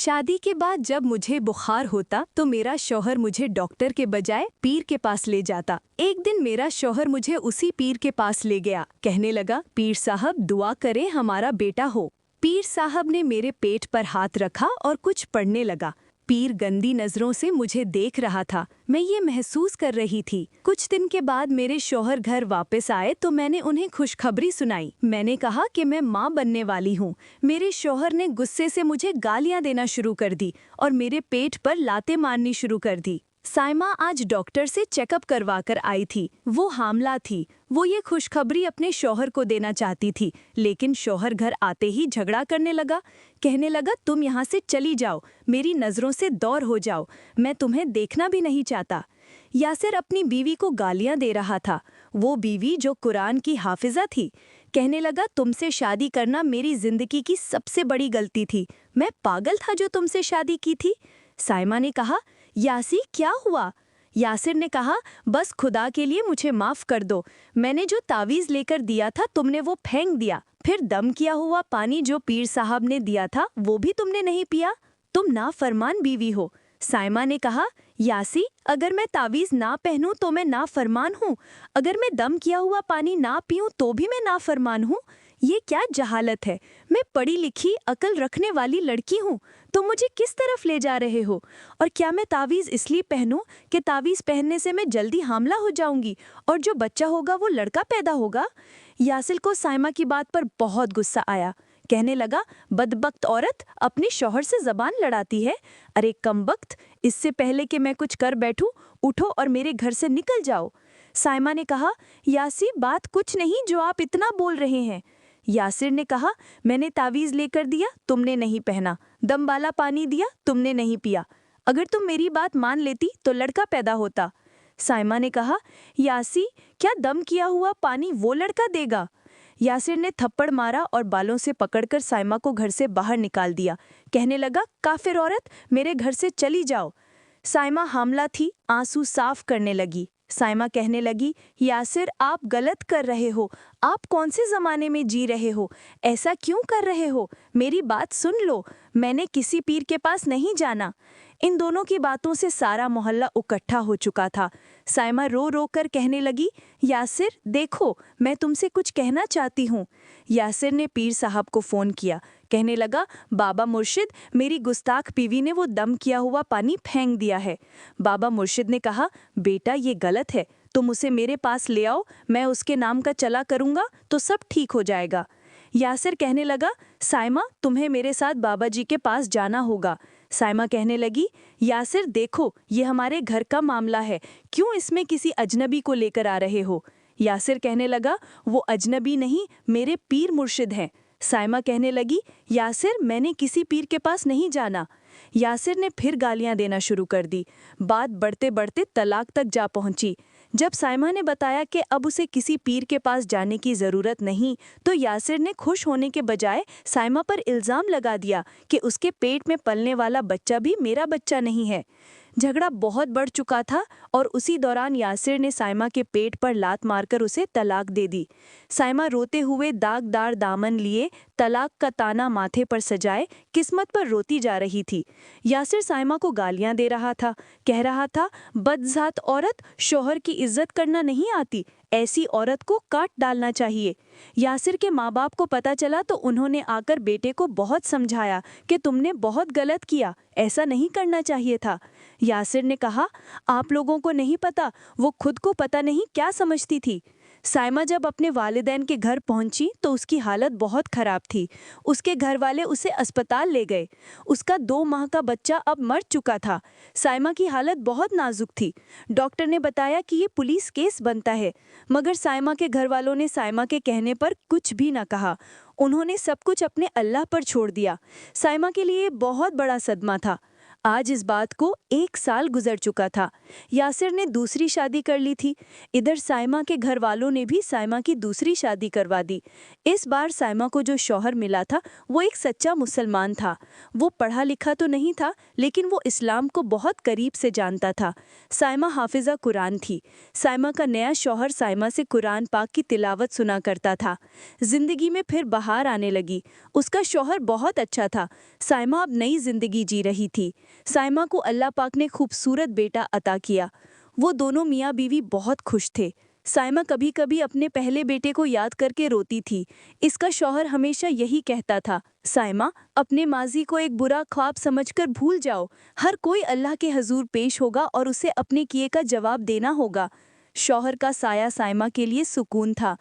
शादी के बाद जब मुझे बुखार होता तो मेरा शौहर मुझे डॉक्टर के बजाय पीर के पास ले जाता। एक दिन मेरा शौहर मुझे उसी पीर के पास ले गया। कहने लगा, पीर साहब दुआ करें हमारा बेटा हो। पीर साहब ने मेरे पेट पर हाथ रखा और कुछ पढ़ने लगा। पीर गंदी नजरों से मुझे देख रहा था। मैं ये महसूस कर रही थी। कुछ दिन के बाद मेरे शौहर घर वापस आए तो मैंने उन्हें खुशखबरी सुनाई। मैंने कहा कि मैं माँ बनने वाली हूँ। मेरे शौहर ने गुस्से से मुझे गालियाँ देना शुरू कर दी और मेरे पेट पर लातें मारनी शुरू कर दी। साइमा आज डॉक्टर से चेकअप करवा कर आई थी। वो हामला थी। वो ये खुशखबरी अपने शौहर को देना चाहती थी, लेकिन शौहर घर आते ही झगड़ा करने लगा। कहने लगा, तुम यहाँ से चली जाओ, मेरी नज़रों से दूर हो जाओ, मैं तुम्हें देखना भी नहीं चाहता। यासिर अपनी बीवी को गालियाँ दे रहा था। वो बीवी जो कुरान की हाफिज़ा थी। कहने लगा, तुमसे शादी करना मेरी ज़िंदगी की सबसे बड़ी गलती थी। मैं पागल था जो तुमसे शादी की थी। साइमा ने कहा, यासी क्या हुआ? यासिर ने कहा, बस खुदा के लिए मुझे माफ़ कर दो। मैंने जो तावीज़ लेकर दिया था तुमने वो फेंक दिया। फिर दम किया हुआ पानी जो पीर साहब ने दिया था वो भी तुमने नहीं पिया। तुम नाफरमान बीवी हो। साइमा ने कहा, यासी अगर मैं तावीज़ ना पहनूं तो मैं नाफरमान हूँ। अगर मैं दम किया हुआ पानी ना पीऊं तो भी मैं नाफरमान हूँ। ये क्या जहालत है? मैं पढ़ी लिखी अकल रखने वाली लड़की हूँ। तुम मुझे किस तरफ ले जा रहे हो? और क्या मैं तावीज़ इसलिए पहनूं कि तावीज़ पहनने से मैं जल्दी हामला हो जाऊंगी और जो बच्चा होगा वो लड़का पैदा होगा? यासिर को साइमा की बात पर बहुत गुस्सा आया। कहने लगा, बदबख्त औरत अपने शौहर से ज़बान लड़ाती है। अरे कमबख्त, इससे पहले कि मैं कुछ कर बैठूं, उठो और मेरे घर से निकल जाओ। साइमा ने कहा, यासी बात कुछ नहीं जो आप इतना बोल रहे हैं। यासिर ने कहा, मैंने तावीज़ लेकर दिया, तुमने नहीं पहना। दम वाला पानी दिया, तुमने नहीं पिया। अगर तुम मेरी बात मान लेती तो लड़का पैदा होता। साइमा ने कहा, यासी क्या दम किया हुआ पानी वो लड़का देगा? यासिर ने थप्पड़ मारा और बालों से पकड़कर साइमा को घर से बाहर निकाल दिया। कहने लगा, काफिर औरत, मेरे घर से चली जाओ। साइमा हामला थी, आंसू साफ करने लगी। साइमा कहने लगी, यासिर आप गलत कर रहे हो। आप कौन से ज़माने में जी रहे हो? ऐसा क्यों कर रहे हो? मेरी बात सुन लो, मैंने किसी पीर के पास नहीं जाना। इन दोनों की बातों से सारा मोहल्ला इकट्ठा हो चुका था। साइमा रो रो कर कहने लगी, यासिर देखो, मैं तुमसे कुछ कहना चाहती हूँ। यासिर ने पीर साहब को फ़ोन किया। कहने लगा, बाबा मुर्शिद, मेरी गुस्ताख बीवी ने वो दम किया हुआ पानी फेंक दिया है। बाबा मुर्शिद ने कहा, बेटा ये गलत है, तुम उसे मेरे पास ले आओ, मैं उसके नाम का चला करूँगा तो सब ठीक हो जाएगा। यासिर कहने लगा, साइमा तुम्हें मेरे साथ बाबा जी के पास जाना होगा। साइमा कहने लगी, यासिर देखो, ये हमारे घर का मामला है, क्यों इसमें किसी अजनबी को लेकर आ रहे हो? यासिर कहने लगा, वो अजनबी नहीं, मेरे पीर मुर्शिद हैं। साइमा कहने लगी, यासिर मैंने किसी पीर के पास नहीं जाना। यासिर ने फिर गालियां देना शुरू कर दी। बात बढ़ते बढ़ते तलाक तक जा पहुंची। जब साइमा ने बताया कि अब उसे किसी पीर के पास जाने की ज़रूरत नहीं, तो यासिर ने खुश होने के बजाय साइमा पर इल्ज़ाम लगा दिया कि उसके पेट में पलने वाला बच्चा भी मेरा बच्चा नहीं है। झगड़ा बहुत बढ़ चुका था और उसी दौरान यासिर ने साइमा के पेट पर लात मारकर उसे तलाक दे दी। साइमा रोते हुए दागदार दामन लिए, तलाक का ताना माथे पर सजाए, किस्मत पर रोती जा रही थी। यासिर साइमा को गालियां दे रहा था। कह रहा था, बदज़ात औरत, शौहर की इज्जत करना नहीं आती, ऐसी औरत को काट डालना चाहिए। यासिर के माँ बाप को पता चला तो उन्होंने आकर बेटे को बहुत समझाया कि तुमने बहुत गलत किया, ऐसा नहीं करना चाहिए था। यासिर ने कहा, आप लोगों को नहीं पता, वो खुद को पता नहीं क्या समझती थी। साइमा जब अपने वालिदैन के घर पहुंची तो उसकी हालत बहुत ख़राब थी। उसके घर वाले उसे अस्पताल ले गए। उसका 2 माह का बच्चा अब मर चुका था। साइमा की हालत बहुत नाजुक थी। डॉक्टर ने बताया कि ये पुलिस केस बनता है, मगर साइमा के घर वालों ने साइमा के कहने पर कुछ भी न कहा। उन्होंने सब कुछ अपने अल्लाह पर छोड़ दिया। साइमा के लिए बहुत बड़ा सदमा था। آج اس بات کو 1 سال گزر چکا تھا۔ یاسر نے دوسری شادی کر لی تھی۔ ادھر سائمہ کے گھر والوں نے بھی سائمہ کی دوسری شادی کروا دی۔ اس بار سائمہ کو جو شوہر ملا تھا وہ ایک سچا مسلمان تھا۔ وہ پڑھا لکھا تو نہیں تھا لیکن وہ اسلام کو بہت قریب سے جانتا تھا۔ سائمہ حافظہ قرآن تھی۔ سائمہ کا نیا شوہر سائمہ سے قرآن پاک کی تلاوت سنا کرتا تھا۔ زندگی میں پھر بہار آنے لگی۔ اس کا شوہر بہت اچھا تھا۔ سائمہ اب نئی زندگی جی رہی تھی۔ سائمہ کو اللہ پاک نے خوبصورت بیٹا عطا کیا۔ وہ دونوں میاں بیوی بہت خوش تھے۔ سائمہ کبھی کبھی اپنے پہلے بیٹے کو یاد کر کے روتی تھی۔ اس کا شوہر ہمیشہ یہی کہتا تھا، سائمہ اپنے ماضی کو ایک برا خواب سمجھ کر بھول جاؤ۔ ہر کوئی اللہ کے حضور پیش ہوگا اور اسے اپنے کیے کا جواب دینا ہوگا۔ شوہر کا سایہ سائمہ کے لیے سکون تھا۔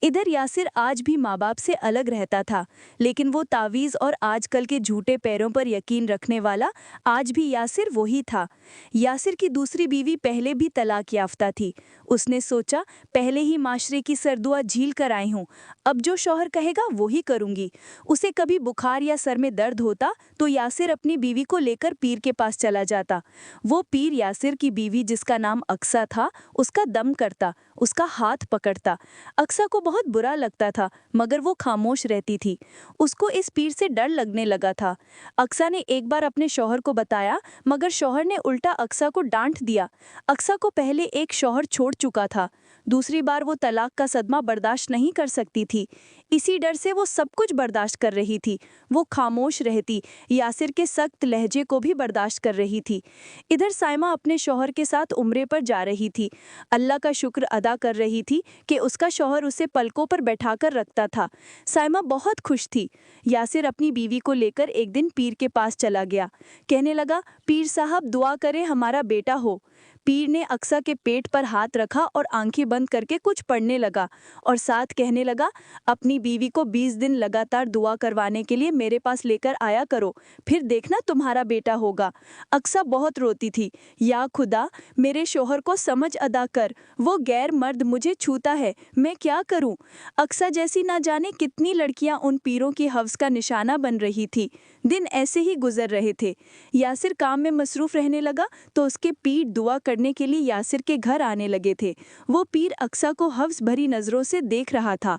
ادھر یاسر آج بھی ماں باپ سے الگ رہتا تھا، لیکن وہ تعویذ اور آج کل کے جھوٹے پیروں پر یقین رکھنے والا آج بھی یاسر وہی تھا۔ یاسر کی دوسری بیوی پہلے بھی طلاق یافتہ تھی۔ اس نے سوچا پہلے ہی معاشرے کی سردعا جھیل کر آئی ہوں، اب جو شوہر کہے گا وہی کروں گی۔ اسے کبھی بخار یا سر میں درد ہوتا تو یاسر اپنی بیوی کو لے کر پیر کے پاس چلا جاتا۔ وہ پیر یاسر کی بیوی جس کا نام اقصیٰ تھا اس کا دم کرتا، اس کا ہاتھ پکڑتا۔ اقصیٰ کو بہت برا لگتا تھا مگر وہ خاموش رہتی تھی۔ اس کو اس پیر سے ڈر لگنے لگا تھا۔ اقصیٰ نے ایک بار اپنے شوہر کو بتایا مگر شوہر نے الٹا اقصیٰ کو ڈانٹ دیا۔ اقصیٰ کو پہلے ایک شوہر چھوڑ چکا تھا، دوسری بار وہ طلاق کا صدمہ برداشت نہیں کر سکتی تھی۔ اسی ڈر سے وہ سب کچھ برداشت کر رہی تھی۔ وہ خاموش رہتی، یاسر کے سخت لہجے کو بھی برداشت کر رہی تھی۔ ادھر سائمہ اپنے شوہر کے ساتھ عمرے پر جا رہی تھی۔ اللہ کا شکر ادا کر رہی تھی کہ اس کا شوہر اسے پلکوں پر بیٹھا کر رکھتا تھا۔ سائمہ بہت خوش تھی۔ یاسر اپنی بیوی کو لے کر ایک دن پیر کے پاس چلا گیا۔ کہنے لگا، پیر صاحب دعا کریں ہمارا بیٹا ہو۔ پیر نے اقصیٰ کے پیٹ پر ہاتھ رکھا اور آنکھیں بند کر کے کچھ پڑھنے لگا اور ساتھ کہنے لگا، اپنی بیوی کو 20 دن لگاتار دعا کروانے کے لیے میرے پاس لے کر آیا کرو، پھر دیکھنا تمہارا بیٹا ہوگا۔ اقصیٰ بہت روتی تھی، یا خدا میرے شوہر کو سمجھ ادا کر، وہ غیر مرد مجھے چھوتا ہے، میں کیا کروں؟ اقصیٰ جیسی نہ جانے کتنی لڑکیاں ان پیروں کی حوث کا نشانہ بن رہی تھی۔ دن ایسے ہی گزر رہے تھے۔ یاسر کام میں مصروف رہنے لگا تو اس کے پیر دعا کرنے کے لیے یاسر کے گھر آنے لگے تھے۔ وہ پیر اقصیٰ کو حوث بھری نظروں سے دیکھ رہا تھا۔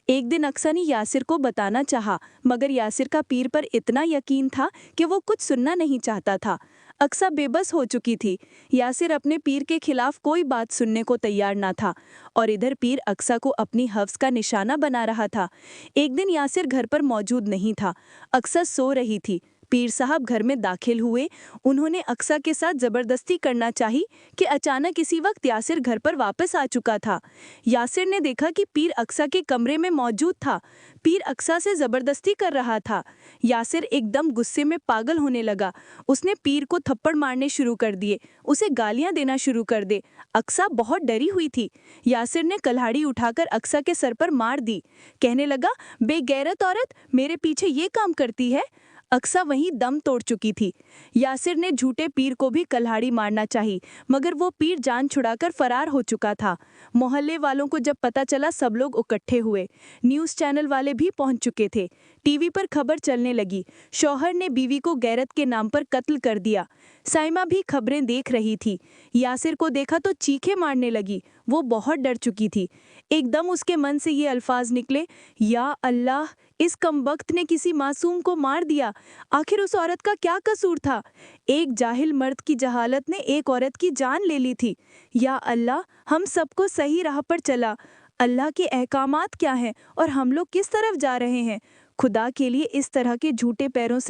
ایک دن اقصیٰ نے یاسر کو بتانا چاہا مگر یاسر کا پیر پر اتنا یقین تھا کہ وہ کچھ سننا نہیں چاہتا تھا۔ اقصیٰ بے بس ہو چکی تھی۔ یاسر اپنے پیر کے خلاف کوئی بات سننے کو تیار نہ تھا اور ادھر پیر اقصیٰ کو اپنی حوث کا نشانہ بنا رہا تھا۔ ایک دن یاسر گھر پر موجود نہیں تھا۔ اقصیٰ سو رہی تھی۔ پیر صاحب گھر میں داخل ہوئے۔ انہوں نے اقصیٰ کے ساتھ زبردستی کرنا چاہی کہ اچانک اسی وقت یاسر گھر پر واپس آ چکا تھا۔ یاسر نے دیکھا کہ پیر اقصیٰ کے کمرے میں موجود تھا۔ پیر اقصیٰ سے زبردستی کر رہا تھا۔ یاسر ایک دم غصے میں پاگل ہونے لگا۔ اس نے پیر کو تھپڑ مارنے شروع کر دیے، اسے گالیاں دینا شروع کر دے۔ اقصیٰ بہت ڈری ہوئی تھی۔ یاسر نے کلہاڑی اٹھا کر اقصیٰ کے سر پر مار دی۔ کہنے لگا، بے غیرت عورت، میرے پیچھے یہ کام کرتی ہے۔ اقصیٰ وہیں دم توڑ چکی تھی۔ یاسر نے جھوٹے پیر کو بھی کلہاڑی مارنا چاہی مگر وہ پیر جان چھڑا کر فرار ہو چکا تھا۔ محلے والوں کو جب پتہ چلا سب لوگ اکٹھے ہوئے۔ نیوز چینل والے بھی پہنچ چکے تھے۔ ٹی وی پر خبر چلنے لگی، شوہر نے بیوی کو غیرت کے نام پر قتل کر دیا۔ سائمہ بھی خبریں دیکھ رہی تھی۔ یاسر کو دیکھا تو چیخیں مارنے لگی۔ وہ بہت ڈر چکی تھی۔ ایک دم اس کے من سے یہ الفاظ نکلے، یا اللہ، اس کمبخت نے کسی معصوم کو مار دیا۔ آخر اس عورت کا کیا قصور تھا؟ ایک جاہل مرد کی جہالت نے ایک عورت کی جان لے لی تھی۔ یا اللہ، ہم سب کو صحیح راہ پر چلا۔ اللہ کے احکامات کیا ہیں اور ہم لوگ کس طرف جا رہے ہیں؟ خدا کے لیے اس طرح کے جھوٹے پیروں سے